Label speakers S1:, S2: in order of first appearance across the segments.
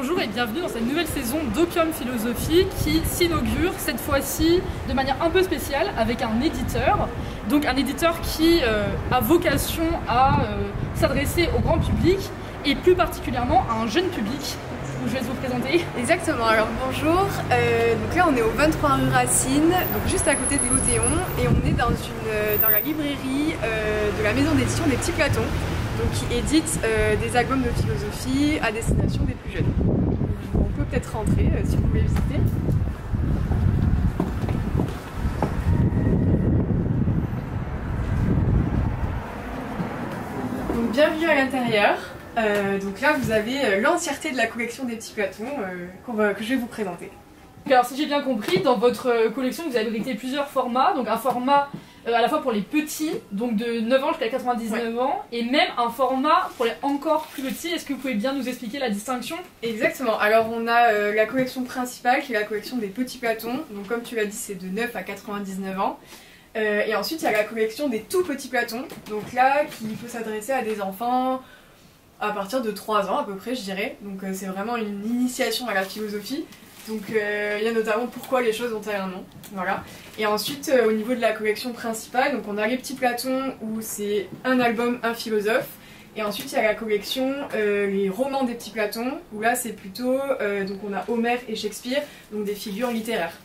S1: bonjour et bienvenue dans cette nouvelle saison d'Opium Philosophie qui s'inaugure cette fois-ci de manière un peu spéciale avec un éditeur. Donc un éditeur qui a vocation à s'adresser au grand public et plus particulièrement à un jeune public. Je vais vous présenter.
S2: Exactement, alors bonjour, donc là on est au 23 rue Racine, donc juste à côté de l'Odéon, et on est dans la librairie de la maison d'édition des Petits Platons, donc qui édite des albums de philosophie à destination des plus jeunes. Donc, on peut peut-être rentrer si vous voulez visiter. Donc bienvenue à l'intérieur. Donc là vous avez l'entièreté de la collection des Petits Platons que je vais vous présenter.
S1: Alors si j'ai bien compris, dans votre collection vous avez abrité plusieurs formats, donc un format à la fois pour les petits, donc de 9 ans jusqu'à 99 ans, et même un format pour les encore plus petits. Est-ce que vous pouvez bien nous expliquer la distinction?
S2: Exactement, alors on a la collection principale qui est la collection des Petits Platons, donc comme tu l'as dit c'est de 9 à 99 ans. Et ensuite il y a la collection des tout petits Platons, donc là qui peut s'adresser à des enfants à partir de 3 ans à peu près je dirais, donc c'est vraiment une initiation à la philosophie. Donc il y a notamment pourquoi les choses ont-elles un nom, voilà. Et ensuite au niveau de la collection principale, donc on a les Petits Platons où c'est un album, un philosophe. Et ensuite il y a la collection les romans des Petits Platons où là c'est plutôt, donc on a Homère et Shakespeare, donc des figures littéraires.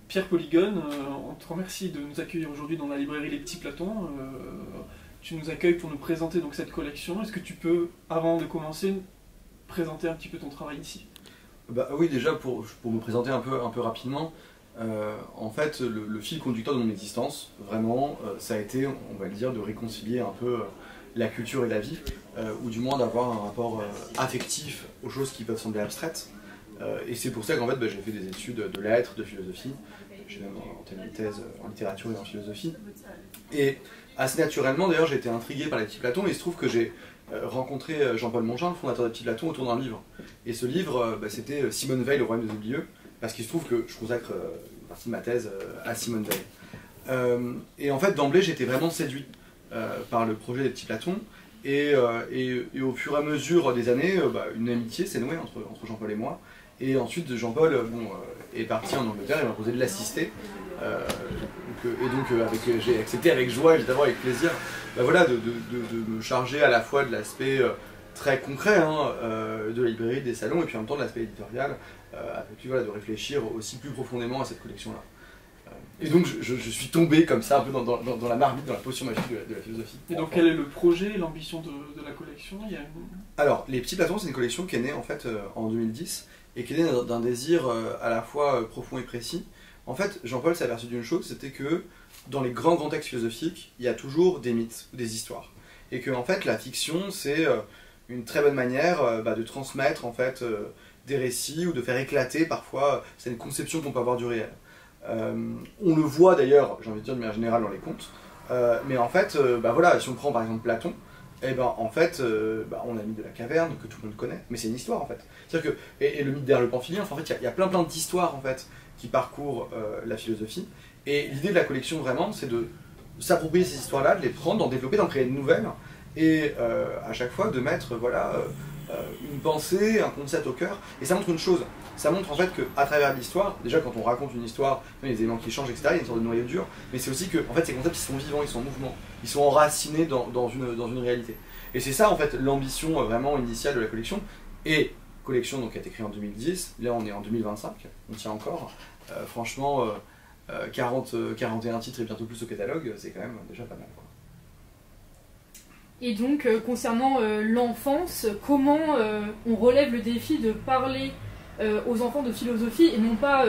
S3: Pierre Polygone, on te remercie de nous accueillir aujourd'hui dans la librairie Les Petits Platons. Tu nous accueilles pour nous présenter donc cette collection. Est-ce que tu peux, avant de commencer, présenter un petit peu ton travail ici?
S4: Oui, déjà pour me présenter un peu rapidement, en fait le fil conducteur de mon existence, vraiment, ça a été, on va le dire, de réconcilier un peu la culture et la vie, ou du moins d'avoir un rapport affectif aux choses qui peuvent sembler abstraites. Et c'est pour ça qu'en fait j'ai fait des études de lettres, de philosophie, j'ai même entamé une thèse en littérature et en philosophie. Et assez naturellement d'ailleurs j'ai été intrigué par les Petits Platons, et il se trouve que j'ai rencontré Jean-Paul Montjean, le fondateur des Petits Platons, autour d'un livre. Et ce livre c'était Simone Veil, Le Royaume des Oublieux, parce qu'il se trouve que je consacre une partie de ma thèse à Simone Veil. Et en fait d'emblée j'étais vraiment séduit par le projet des Petits Platons. Et au fur et à mesure des années, une amitié s'est nouée entre Jean-Paul et moi. Et ensuite, Jean-Paul est parti en Angleterre, il m'a proposé de l'assister. J'ai accepté avec joie, évidemment, avec plaisir, voilà, de me charger à la fois de l'aspect très concret de la librairie, des salons, et puis en même temps de l'aspect éditorial, de réfléchir aussi plus profondément à cette collection-là. Et donc je suis tombé comme ça un peu dans la marmite, dans la potion magique de la philosophie.
S3: Et donc quel est le projet, l'ambition de la collection?
S4: Alors, Les Petits Platons, c'est une collection qui est née en fait en 2010 et qui est née d'un désir à la fois profond et précis. En fait, Jean-Paul s'est aperçu d'une chose, c'était que dans les grands textes philosophiques, il y a toujours des mythes, des histoires. Et que en fait, la fiction, c'est une très bonne manière de transmettre en fait des récits ou de faire éclater parfois cette conception qu'on peut avoir du réel. On le voit d'ailleurs, j'ai envie de dire de manière générale dans les contes, mais en fait, voilà, si on prend par exemple Platon, en fait, on a le mythe de la caverne que tout le monde connaît, mais c'est une histoire en fait. C'est-à-dire que, et le mythe d'Herle le Pamphilien, en fait, il y a plein d'histoires en fait qui parcourent la philosophie, et l'idée de la collection vraiment, c'est de s'approprier ces histoires-là, de les prendre, d'en développer, d'en créer de nouvelles, et à chaque fois de mettre une pensée, un concept au cœur, et ça montre une chose. Ça montre en fait qu'à travers l'histoire, déjà quand on raconte une histoire, il y a des éléments qui changent, etc., il y a une sorte de noyau dur, mais c'est aussi que en fait, ces concepts ils sont vivants, ils sont en mouvement, ils sont enracinés dans une réalité. Et c'est ça en fait l'ambition vraiment initiale de la collection. Et collection donc, qui a été créée en 2010, là on est en 2025, on tient encore. Franchement, 41 titres et bientôt plus au catalogue, c'est quand même déjà pas mal, quoi.
S1: Et donc concernant l'enfance, comment on relève le défi de parler aux enfants de philosophie et non pas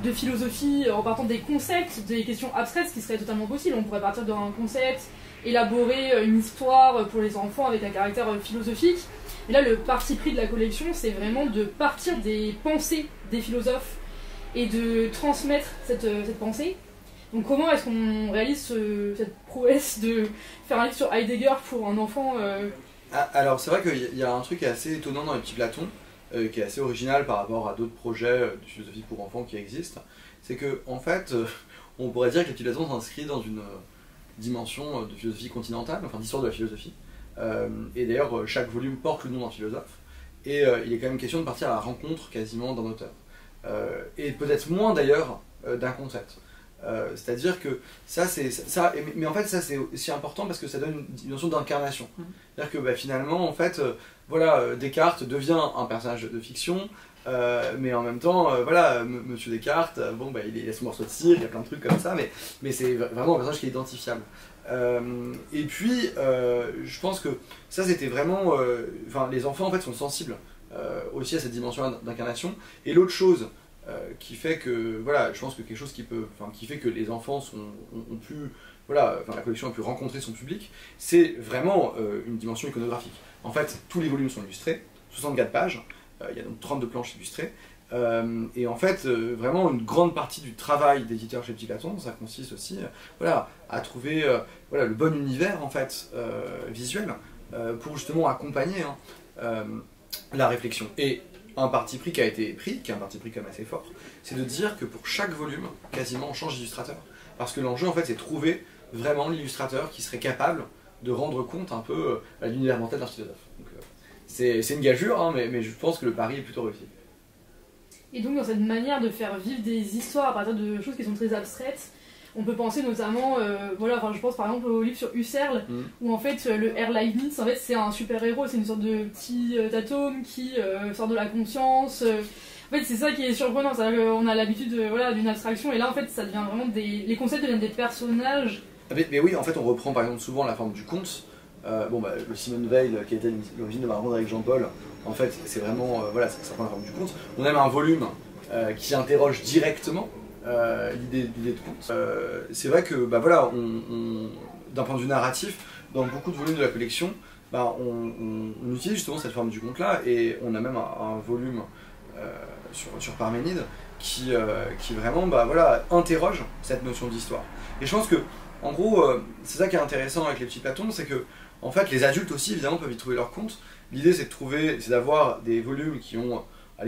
S1: de philosophie en partant des concepts, des questions abstraites, ce qui serait totalement possible. On pourrait partir d'un concept, élaborer une histoire pour les enfants avec un caractère philosophique. Et là, le parti pris de la collection, c'est vraiment de partir des pensées des philosophes et de transmettre cette pensée. Donc comment est-ce qu'on réalise cette prouesse de faire un livre sur Heidegger pour un enfant
S4: Alors c'est vrai qu'il y a un truc assez étonnant dans les Petits Platons, qui est assez original par rapport à d'autres projets de philosophie pour enfants qui existent, c'est que en fait, on pourrait dire que les petits Platon s'inscrit dans une dimension de philosophie continentale, enfin d'histoire de la philosophie. Et d'ailleurs, chaque volume porte le nom d'un philosophe. Et il est quand même question de partir à la rencontre quasiment d'un auteur. Et peut-être moins d'ailleurs d'un concept. C'est-à-dire que ça, mais en fait ça c'est aussi important parce que ça donne une dimension d'incarnation. C'est-à-dire que finalement, en fait, voilà, Descartes devient un personnage de fiction, mais en même temps, voilà, Monsieur Descartes, bon, il a son morceau de cire, il y a plein de trucs comme ça, mais c'est vraiment un personnage qui est identifiable. Et puis, je pense que ça c'était vraiment... Enfin, les enfants en fait sont sensibles aussi à cette dimension d'incarnation. Et l'autre chose qui fait que, voilà, je pense que quelque chose qui fait que les enfants ont pu... Voilà, la collection a pu rencontrer son public, c'est vraiment une dimension iconographique. En fait, tous les volumes sont illustrés, 64 pages, il y a donc 32 planches illustrées, et en fait, vraiment une grande partie du travail d'éditeur chez Petit Platon, ça consiste aussi voilà, à trouver voilà, le bon univers en fait, visuel pour justement accompagner la réflexion. Et un parti pris qui a été pris, qui est un parti pris quand même assez fort, c'est de dire que pour chaque volume, quasiment on change d'illustrateur. Parce que l'enjeu en fait c'est de trouver vraiment l'illustrateur qui serait capable de rendre compte un peu à l'univers mental d'un philosophe. C'est une gageure, hein, mais je pense que le pari est plutôt réussi.
S1: Et donc dans cette manière de faire vivre des histoires à partir de choses qui sont très abstraites, on peut penser notamment, voilà, enfin, je pense par exemple au livre sur Husserl, où en fait le Herr Leibniz, en fait, c'est un super-héros, c'est une sorte de petit atome qui sort de la conscience. En fait, c'est ça qui est surprenant, c'est-à-dire qu'on a l'habitude voilà, d'une abstraction, et là en fait ça devient vraiment les concepts deviennent des personnages.
S4: Mais oui, en fait on reprend par exemple souvent la forme du conte. Le Simone Weil qui a été l'origine de ma rencontre avec Jean-Paul, en fait c'est vraiment, voilà, ça prend la forme du conte. On a même un volume qui interroge directement l'idée de conte. C'est vrai que voilà, d'un point de vue narratif, dans beaucoup de volumes de la collection, on utilise justement cette forme du conte là, et on a même un volume sur Parménide qui vraiment voilà, interroge cette notion d'histoire. Et je pense que en gros, c'est ça qui est intéressant avec les petits Platons, c'est que en fait, les adultes aussi évidemment peuvent y trouver leur compte. L'idée c'est d'avoir des volumes qui ont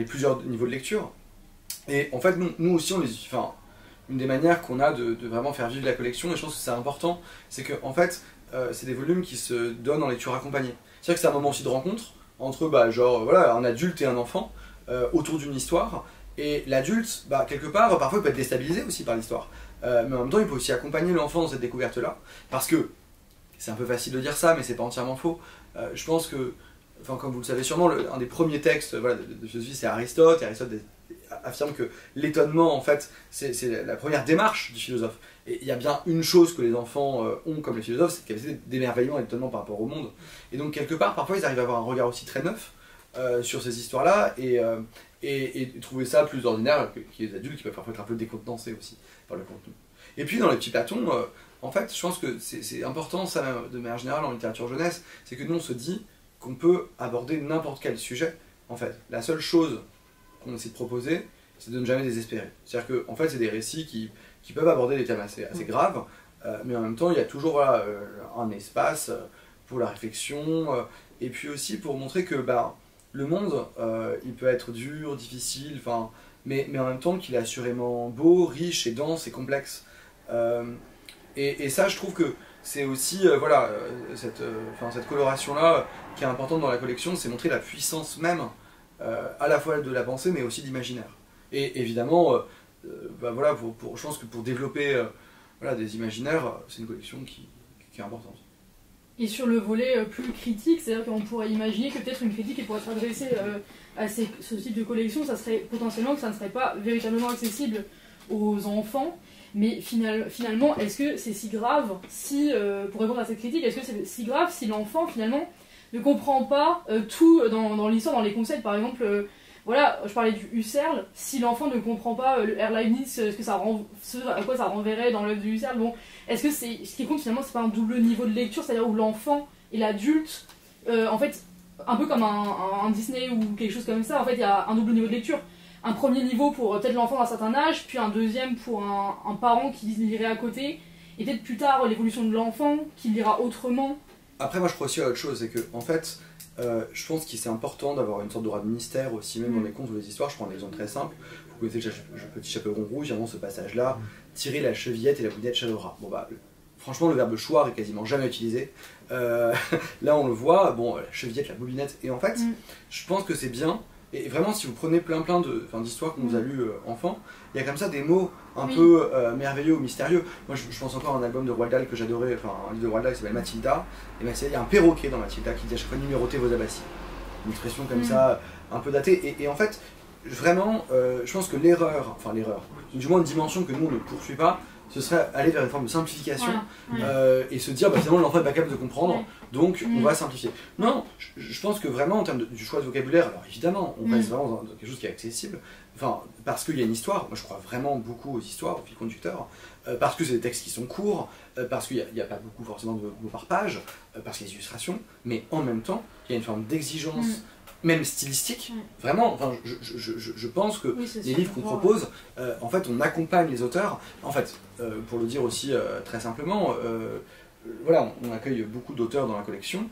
S4: plusieurs niveaux de lecture. Et en fait, nous aussi, une des manières qu'on a de vraiment faire vivre la collection, et je pense que c'est important, c'est que en fait, c'est des volumes qui se donnent en lecture accompagnée. C'est-à-dire que c'est un moment aussi de rencontre entre voilà, un adulte et un enfant autour d'une histoire. Et l'adulte, quelque part, parfois il peut être déstabilisé aussi par l'histoire. Mais en même temps, il peut aussi accompagner l'enfant dans cette découverte-là. Parce que, c'est un peu facile de dire ça, mais c'est pas entièrement faux. Je pense que, comme vous le savez sûrement, un des premiers textes voilà, de philosophie, c'est Aristote. Et Aristote affirme que l'étonnement, en fait, c'est la première démarche du philosophe. Et il y a bien une chose que les enfants ont comme les philosophes, c'est cette capacité d'émerveillement et d'étonnement par rapport au monde. Et donc, quelque part, parfois, ils arrivent à avoir un regard aussi très neuf sur ces histoires-là, et trouver ça plus ordinaire que les adultes qui peuvent parfois être un peu décontenancés aussi par le contenu. Et puis, dans les petits Platons, en fait, je pense que c'est important, ça, de manière générale, en littérature jeunesse, c'est que nous, on se dit qu'on peut aborder n'importe quel sujet, en fait. La seule chose qu'on essaie de proposer, c'est de ne jamais désespérer. C'est-à-dire que, en fait, c'est des récits qui peuvent aborder des thèmes assez graves, mais en même temps, il y a toujours voilà, un espace pour la réflexion, et puis aussi pour montrer que le monde, il peut être dur, difficile, mais en même temps qu'il est assurément beau, riche et dense et complexe. Et ça, je trouve que c'est aussi voilà, cette coloration-là qui est importante dans la collection, c'est montrer la puissance même à la fois de la pensée, mais aussi de l'imaginaire. Et évidemment, voilà, je pense que pour développer voilà, des imaginaires, c'est une collection qui est importante.
S1: Et sur le volet plus critique, c'est-à-dire qu'on pourrait imaginer que peut-être une critique qui pourrait s'adresser à ce type de collection, ça serait potentiellement que ça ne serait pas véritablement accessible aux enfants. Mais finalement, est-ce que c'est si grave si, pour répondre à cette critique, est-ce que c'est si grave si l'enfant finalement ne comprend pas tout dans l'histoire, dans les concepts, par exemple, voilà, je parlais du Husserl, si l'enfant ne comprend pas le Herr Leibniz, à quoi ça renverrait dans l'œuvre de Husserl, bon, est-ce que ce qui compte finalement, c'est pas un double niveau de lecture, c'est-à-dire où l'enfant et l'adulte, en fait, un peu comme un Disney ou quelque chose comme ça, en fait, il y a un double niveau de lecture. Un premier niveau pour peut-être l'enfant d'un certain âge, puis un deuxième pour un parent qui lirait à côté, et peut-être plus tard l'évolution de l'enfant qui lira autrement.
S4: Après, moi je crois aussi à autre chose, c'est que en fait, Je pense que c'est important d'avoir une sorte d'aura de mystère aussi, même dans les contes ou les histoires. Je prends un exemple très simple. Vous connaissez le petit chaperon rouge, avant ce passage-là, tirer la chevillette et la bouillette chalera. Bon bah, franchement, le verbe choir est quasiment jamais utilisé. Là, on le voit, bon, la chevillette, la bobinette, et en fait, je pense que c'est bien. Et vraiment, si vous prenez plein d'histoires qu'on nous a lues enfants, il y a comme ça des mots un peu merveilleux ou mystérieux. Moi, je pense encore à un album de Roald Dahl que j'adorais, enfin un livre de Roald Dahl qui s'appelle Mathilda. Et Mathilda, il y a un perroquet dans Mathilda qui dit à chaque fois numérotez vos abacis. Une expression comme ça, un peu datée. Et en fait, vraiment, je pense que l'erreur, du moins une dimension que nous on ne poursuit pas, ce serait aller vers une forme de simplification et se dire bah, finalement l'enfant n'est pas capable de comprendre, donc on va simplifier. Non, je pense que vraiment en termes du choix de vocabulaire, alors évidemment on reste vraiment dans quelque chose qui est accessible, enfin, parce qu'il y a une histoire, moi je crois vraiment beaucoup aux histoires, au fil conducteur, parce que c'est des textes qui sont courts, parce qu'il n'y a pas beaucoup forcément de mots par page, parce qu'il y a des illustrations, mais en même temps il y a une forme d'exigence même stylistique, vraiment, enfin, je pense que les livres qu'on propose, en fait, on accompagne les auteurs. En fait, pour le dire aussi très simplement, voilà, on accueille beaucoup d'auteurs dans la collection,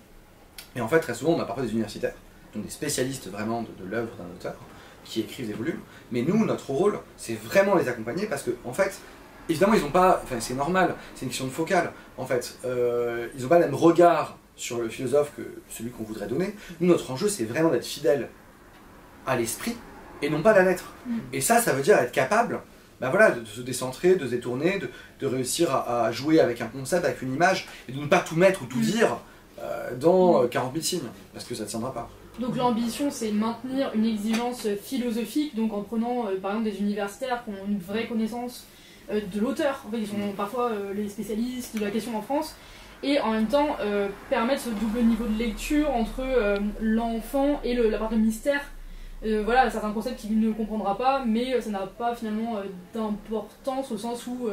S4: et en fait, très souvent, on a parfois des universitaires, donc des spécialistes vraiment de l'œuvre d'un auteur, qui écrivent des volumes, mais nous, notre rôle, c'est vraiment les accompagner, parce que, en fait, évidemment, ils n'ont pas, enfin, c'est normal, c'est une question de focale, en fait, ils n'ont pas le même regard sur le philosophe que celui qu'on voudrait donner. Nous, notre enjeu, c'est vraiment d'être fidèle à l'esprit et non pas à la lettre. Et ça veut dire être capable ben voilà, de se décentrer, de se détourner, de réussir à jouer avec un concept, avec une image, et de ne pas tout mettre ou tout dire dans 40 000 signes, parce que ça ne tiendra pas.
S1: Donc l'ambition, c'est maintenir une exigence philosophique, donc en prenant par exemple des universitaires qui ont une vraie connaissance de l'auteur. En fait, ils sont parfois les spécialistes de la question en France, et en même temps permettre ce double niveau de lecture entre l'enfant et la part de mystère. Voilà, certains concepts qu'il ne comprendra pas, mais ça n'a pas finalement d'importance au sens où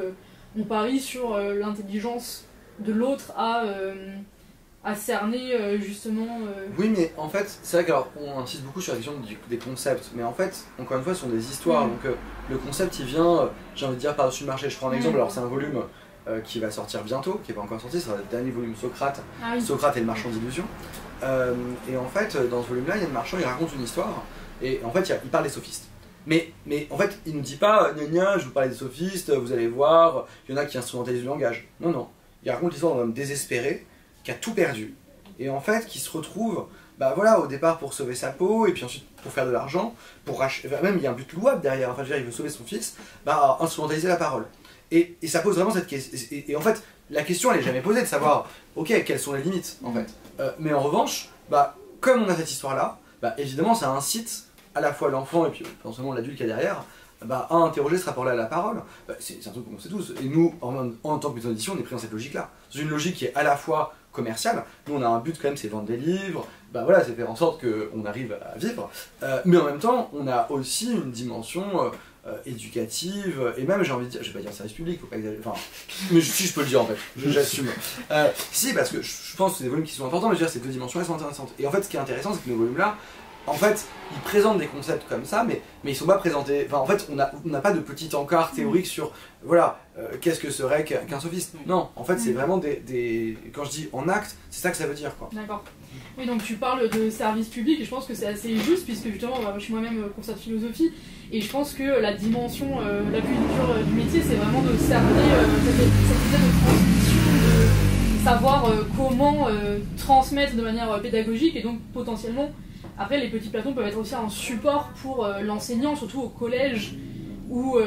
S1: on parie sur l'intelligence de l'autre à cerner justement...
S4: Oui, mais en fait, c'est vrai qu'on insiste beaucoup sur la question des concepts, mais en fait, encore une fois, ce sont des histoires, donc le concept il vient, j'ai envie de dire, par-dessus le marché. Je prends un exemple, alors c'est un volume qui va sortir bientôt, qui n'est pas encore sorti, ce sera le dernier volume Socrate, Socrate et le marchand d'illusions. Et en fait, dans ce volume-là, il y a le marchand, il raconte une histoire, et en fait, il parle des sophistes. Mais en fait, il ne nous dit pas, gna, je vous parle des sophistes, vous allez voir, il y en a qui instrumentalisent le langage. Non, non. Il raconte l'histoire d'un homme désespéré, qui a tout perdu, et en fait, qui se retrouve, bah voilà, au départ pour sauver sa peau, et puis ensuite pour faire de l'argent, pour racheter, même il y a un but louable derrière, enfin, je veux dire, il veut sauver son fils, bah instrumentaliser la parole. Et ça pose vraiment cette question. Et en fait, la question, elle n'est jamais posée de savoir, ok, quelles sont les limites, en fait. Mais en revanche, bah, comme on a cette histoire-là, bah, évidemment, ça incite à la fois l'enfant et puis potentiellement l'adulte qui est derrière, bah, à interroger ce rapport-là à la parole. Bah, c'est un truc qu'on sait tous. Et nous, en tant que maison d'édition, on est pris dans cette logique-là. C'est une logique qui est à la fois commerciale. Nous, on a un but quand même, c'est vendre des livres. Bah voilà, c'est faire en sorte qu'on arrive à vivre. Mais en même temps, on a aussi une dimension éducative, et même j'ai envie de dire, je vais pas dire service public, faut pas exagérer, enfin, mais si je peux le dire en fait, j'assume. Si, parce que je pense que c'est des volumes qui sont importants, mais je veux dire, ces deux dimensions elles sont intéressantes. Et en fait, ce qui est intéressant, c'est que nos volumes-là, en fait, ils présentent des concepts comme ça, mais ils sont pas présentés. Enfin, en fait, on n'a pas de petit encart théorique sur, voilà, qu'est-ce que serait qu'un sophiste. Non, en fait, c'est vraiment quand je dis en acte, c'est ça que ça veut dire, quoi.
S1: D'accord. Oui, donc tu parles de service public, et je pense que c'est assez juste, puisque justement, je suis moi-même professeur de philosophie, et je pense que la dimension la plus dure du métier, c'est vraiment de cerner cette idée de transmission, de savoir comment transmettre de manière pédagogique, et donc potentiellement, après, les petits platons peuvent être aussi un support pour l'enseignant, surtout au collège, ou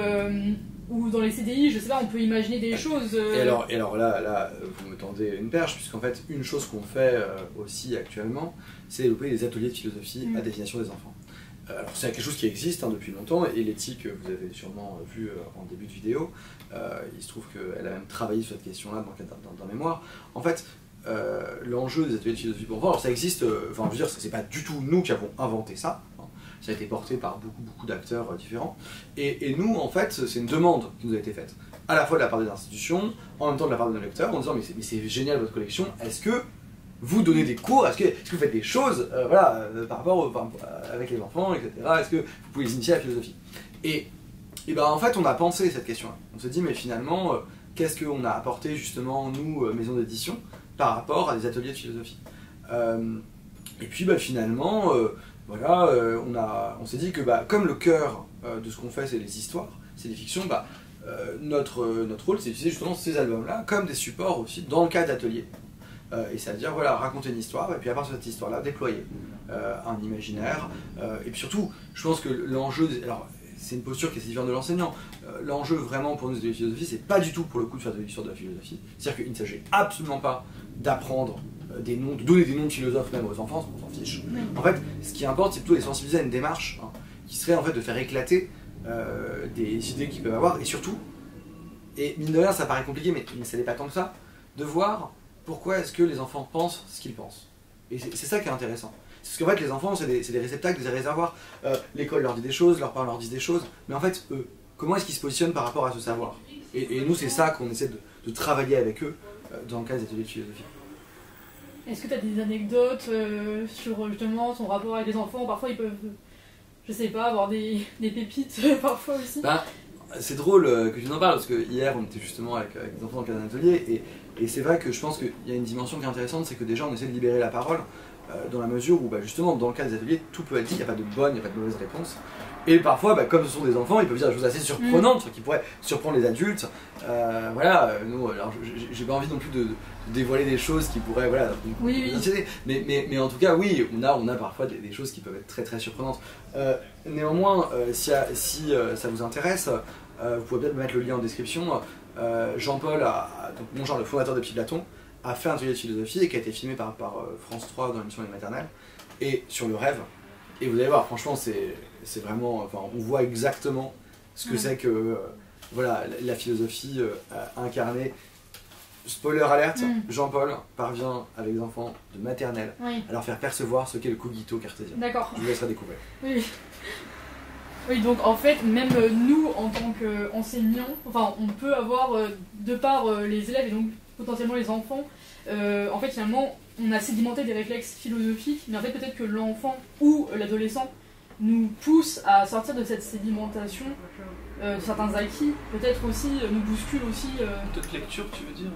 S1: dans les CDI, je sais pas, on peut imaginer des choses.
S4: Et alors là, vous me tendez une perche, puisqu'en fait, une chose qu'on fait aussi actuellement, c'est développer des ateliers de philosophie à destination des enfants. Alors c'est quelque chose qui existe depuis longtemps, et l'éthique, vous avez sûrement vu en début de vidéo, il se trouve qu'elle a même travaillé sur cette question-là dans le cadre d'un mémoire. En fait, l'enjeu des ateliers de philosophie pour enfants, alors ça existe, enfin je veux dire, c'est pas du tout nous qui avons inventé ça, hein. Ça a été porté par beaucoup d'acteurs différents, et nous en fait c'est une demande qui nous a été faite, à la fois de la part des institutions, en même temps de la part de nos lecteurs, en disant mais c'est génial votre collection, est-ce que vous donnez des cours, est-ce que vous faites des choses voilà, par rapport avec les enfants, etc. Est-ce que vous pouvez les initier à la philosophie? Et ben en fait on a pensé cette question-là, on se dit mais finalement qu'est-ce qu'on a apporté justement nous, maison d'édition, par rapport à des ateliers de philosophie. Et puis finalement, voilà, on s'est dit que comme le cœur de ce qu'on fait, c'est les histoires, c'est les fictions, notre rôle, c'est d'utiliser justement ces albums-là comme des supports aussi dans le cadre d'ateliers. Et c'est-à-dire, voilà, raconter une histoire, et puis à partir de cette histoire-là, déployer un imaginaire. Et puis surtout, je pense que l'enjeu, alors c'est une posture qui est différente de l'enseignant. L'enjeu vraiment pour nous de la philosophie, c'est pas du tout pour le coup de faire de l'histoire de la philosophie. C'est-à-dire qu'il ne s'agit absolument pas d'apprendre des noms, de donner des noms de philosophes même aux enfants, on s'en fiche. En fait, ce qui importe, c'est plutôt les sensibiliser à une démarche qui serait en fait de faire éclater des idées qu'ils peuvent avoir, et surtout, et mine de rien ça paraît compliqué, mais ça n'est pas tant que ça, de voir pourquoi est-ce que les enfants pensent ce qu'ils pensent. Et c'est ça qui est intéressant. Parce qu'en fait, les enfants, c'est des réceptacles, des réservoirs. L'école leur dit des choses, leurs parents leur disent des choses, mais en fait, eux, comment est-ce qu'ils se positionnent par rapport à ce savoir? Et nous, c'est ça qu'on essaie de travailler avec eux dans le cadre des ateliers de philosophie.
S1: Est-ce que tu as des anecdotes sur justement ton rapport avec les enfants? Parfois, ils peuvent, je sais pas, avoir des pépites parfois aussi.
S4: C'est drôle que tu en parles, parce que hier, on était justement avec des enfants dans le cadre d'un atelier, et c'est vrai que je pense qu'il y a une dimension qui est intéressante, c'est que déjà, on essaie de libérer la parole, dans la mesure où justement dans le cadre des ateliers tout peut être dit, il n'y a pas de bonne, il n'y a pas de mauvaise réponse. Et parfois, comme ce sont des enfants, ils peuvent dire des choses assez surprenantes, qui pourraient surprendre les adultes. Voilà, nous, alors j'ai pas envie non plus de dévoiler des choses qui pourraient, voilà,
S1: oui.
S4: mais en tout cas, oui, on a parfois des choses qui peuvent être très très surprenantes. Néanmoins, si ça vous intéresse, vous pouvez peut-être me mettre le lien en description. Jean-Paul, donc mon genre, le fondateur de Petit Platon, a fait un atelier de philosophie et qui a été filmé par France 3 dans l'émission Les Maternelles, et sur le rêve. Et vous allez voir, franchement, c'est vraiment, enfin, on voit exactement ce que c'est que voilà, la philosophie incarnée. Spoiler alerte, Jean-Paul parvient avec les enfants de maternelle à leur faire percevoir ce qu'est le cogito cartésien.
S1: D'accord.
S4: Je vous laisserai découvrir.
S1: Oui, donc en fait, même nous, en tant qu'enseignants, enfin, on peut avoir, de par les élèves et donc potentiellement les enfants, en fait, finalement, on a sédimenté des réflexes philosophiques, mais en fait, peut-être que l'enfant ou l'adolescent nous pousse à sortir de cette sédimentation, de certains acquis, peut-être aussi, nous bouscule aussi...
S3: D'autres lectures, tu veux dire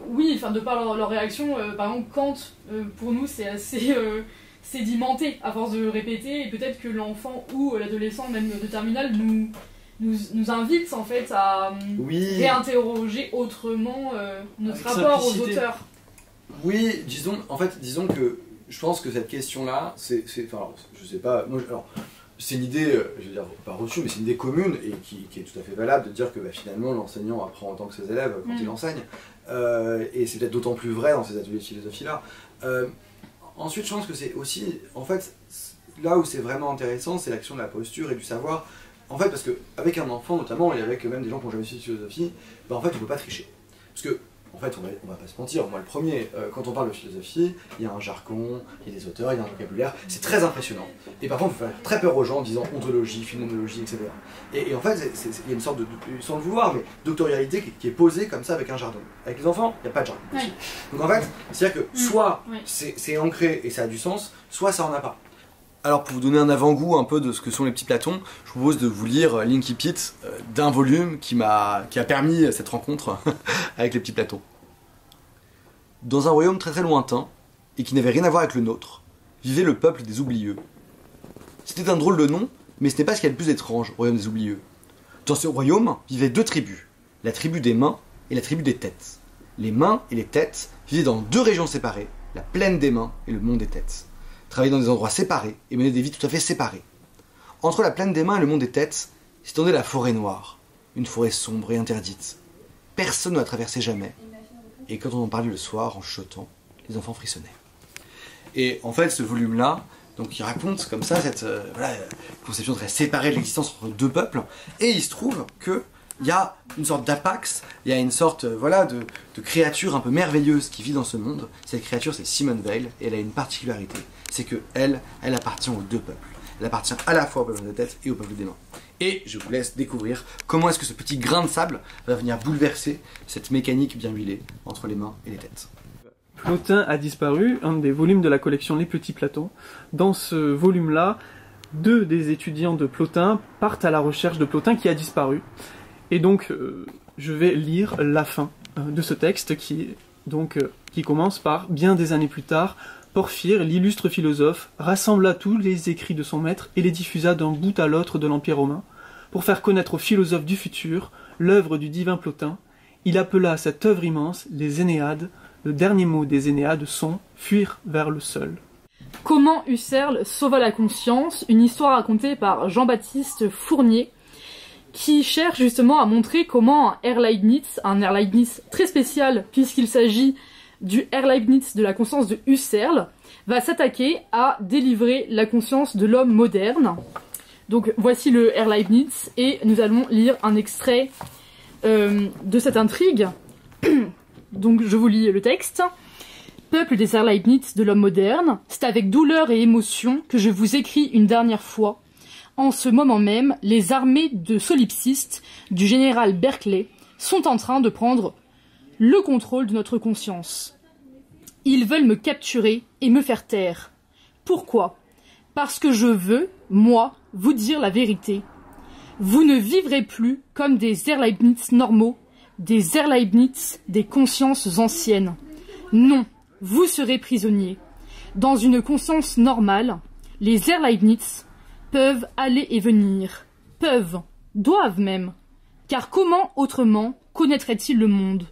S1: oui, enfin, de par leur réaction, par exemple, Kant, pour nous, c'est assez... sédimenté à force de répéter, et peut-être que l'enfant ou l'adolescent, même de terminale, nous invite en fait à réinterroger autrement notre rapport aux auteurs.
S4: Oui, disons que je pense que cette question-là, enfin, je sais pas, moi, alors, c'est une idée, je veux dire, pas reçue, mais c'est une idée commune et qui est tout à fait valable de dire que finalement l'enseignant apprend autant que ses élèves quand il enseigne, et c'est peut-être d'autant plus vrai dans ces ateliers de philosophie-là. Ensuite, je pense que c'est aussi, en fait, là où c'est vraiment intéressant, c'est l'action de la posture et du savoir. En fait, parce qu'avec un enfant notamment, et avec même des gens qui n'ont jamais fait de philosophie, en fait, on ne peut pas tricher. Parce que, en fait, on va pas se mentir, moi le premier, quand on parle de philosophie, il y a un jargon, il y a des auteurs, il y a un vocabulaire, c'est très impressionnant. Et parfois, on peut faire très peur aux gens en disant ontologie, phénoménologie, etc. Et en fait, il y a une sorte de, sans le vouloir, mais doctorialité qui est posée comme ça avec un jargon. Avec les enfants, il n'y a pas de jargon. Donc en fait, c'est-à-dire que soit c'est ancré et ça a du sens, soit ça en a pas. Alors pour vous donner un avant-goût un peu de ce que sont les Petits Platons, je vous propose de vous lire l'Incipit d'un volume qui a permis cette rencontre avec les Petits Platons. Dans un royaume très très lointain, et qui n'avait rien à voir avec le nôtre, vivait le peuple des oublieux. C'était un drôle de nom, mais ce n'est pas ce qu'il y a de plus étrange au royaume des oublieux. Dans ce royaume vivaient deux tribus, la tribu des mains et la tribu des têtes. Les mains et les têtes vivaient dans deux régions séparées, la plaine des mains et le monde des têtes. Travaillaient dans des endroits séparés et menaient des vies tout à fait séparées. Entre la plaine des mains et le monde des têtes s'étendait la forêt noire, une forêt sombre et interdite. Personne ne la traversait jamais, et quand on en parlait le soir en chuchotant, les enfants frissonnaient. Et en fait, ce volume-là, donc il raconte comme ça cette conception très séparée de l'existence entre deux peuples, et il se trouve que il y a une sorte d'apax, il y a une sorte de créature un peu merveilleuse qui vit dans ce monde. Cette créature, c'est Simone Weil, et elle a une particularité, c'est que elle appartient aux deux peuples. Elle appartient à la fois au peuple des têtes et au peuple des mains. Et je vous laisse découvrir comment est-ce que ce petit grain de sable va venir bouleverser cette mécanique bien huilée entre les mains et les têtes.
S3: Plotin a disparu, un des volumes de la collection Les Petits Platons. Dans ce volume-là, deux des étudiants de Plotin partent à la recherche de Plotin qui a disparu. Et donc, je vais lire la fin de ce texte qui commence par « Bien des années plus tard,
S5: Porphyre, l'illustre philosophe, rassembla tous les écrits de son maître et les diffusa d'un bout à l'autre de l'Empire romain, pour faire connaître aux philosophes du futur l'œuvre du divin Plotin. Il appela cette œuvre immense les Énéades. Le dernier mot des Énéades sont « fuir vers le sol ».
S1: Comment Husserl sauva la conscience, une histoire racontée par Jean-Baptiste Fournier, qui cherche justement à montrer comment un Herr Leibniz très spécial, puisqu'il s'agit du Herr Leibniz de la conscience de Husserl, va s'attaquer à délivrer la conscience de l'homme moderne. Donc voici le Herr Leibniz, et nous allons lire un extrait de cette intrigue. Donc je vous lis le texte. Peuple des Herr Leibniz de l'homme moderne, c'est avec douleur et émotion que je vous écris une dernière fois. En ce moment même, les armées de solipsistes du général Berkeley sont en train de prendre le contrôle de notre conscience. Ils veulent me capturer et me faire taire. Pourquoi ? Parce que je veux, moi, vous dire la vérité. Vous ne vivrez plus comme des Herr Leibniz normaux, des Herr Leibniz des consciences anciennes. Non, vous serez prisonniers. Dans une conscience normale, les Herr Leibniz peuvent aller et venir, peuvent, doivent même. Car comment autrement connaîtraient-ils le monde ?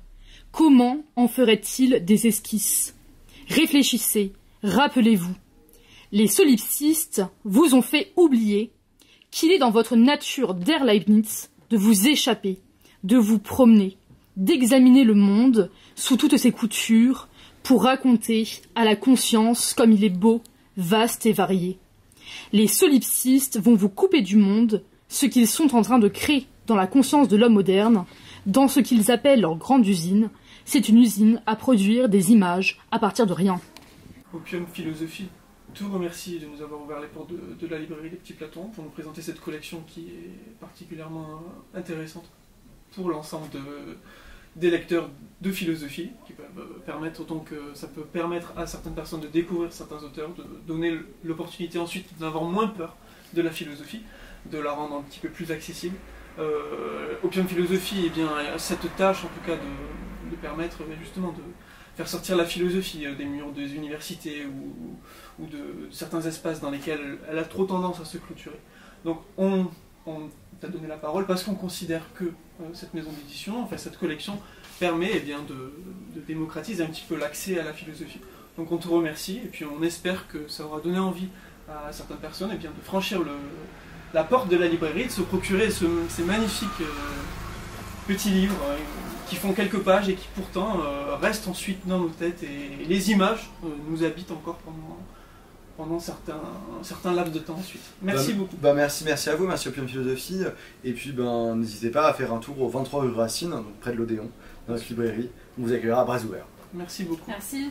S1: Comment en feraient-ils des esquisses ? Réfléchissez, rappelez-vous. Les solipsistes vous ont fait oublier qu'il est dans votre nature d'Herr Leibniz de vous échapper, de vous promener, d'examiner le monde sous toutes ses coutures pour raconter à la conscience comme il est beau, vaste et varié. Les solipsistes vont vous couper du monde ce qu'ils sont en train de créer dans la conscience de l'homme moderne, dans ce qu'ils appellent leur grande usine. C'est une usine à produire des images à partir de rien.
S3: Opium Philosophie te remercie de nous avoir ouvert les portes de la librairie des Petits Platons pour nous présenter cette collection qui est particulièrement intéressante pour l'ensemble des lecteurs de philosophie, qui peuvent permettre, autant que ça peut permettre à certaines personnes de découvrir certains auteurs, de donner l'opportunité ensuite d'avoir moins peur de la philosophie, de la rendre un petit peu plus accessible. Opium Philosophie, eh bien, cette tâche en tout cas de permettre justement de faire sortir la philosophie des murs des universités ou de certains espaces dans lesquels elle a trop tendance à se clôturer. Donc on t'a donné la parole parce qu'on considère que cette maison d'édition, enfin cette collection, permet bien de démocratiser un petit peu l'accès à la philosophie. Donc on te remercie et puis on espère que ça aura donné envie à certaines personnes bien, de franchir la porte de la librairie, de se procurer ces magnifiques petits livres qui font quelques pages et qui pourtant restent ensuite dans nos têtes et les images nous habitent encore pendant certains laps de temps ensuite. Merci beaucoup.
S4: Merci à vous, merci Opium Philosophie. Et puis n'hésitez pas à faire un tour au 23 rue Racine, donc près de l'Odéon, dans notre librairie. On vous accueillera à bras ouverts.
S3: Merci beaucoup.
S1: Merci.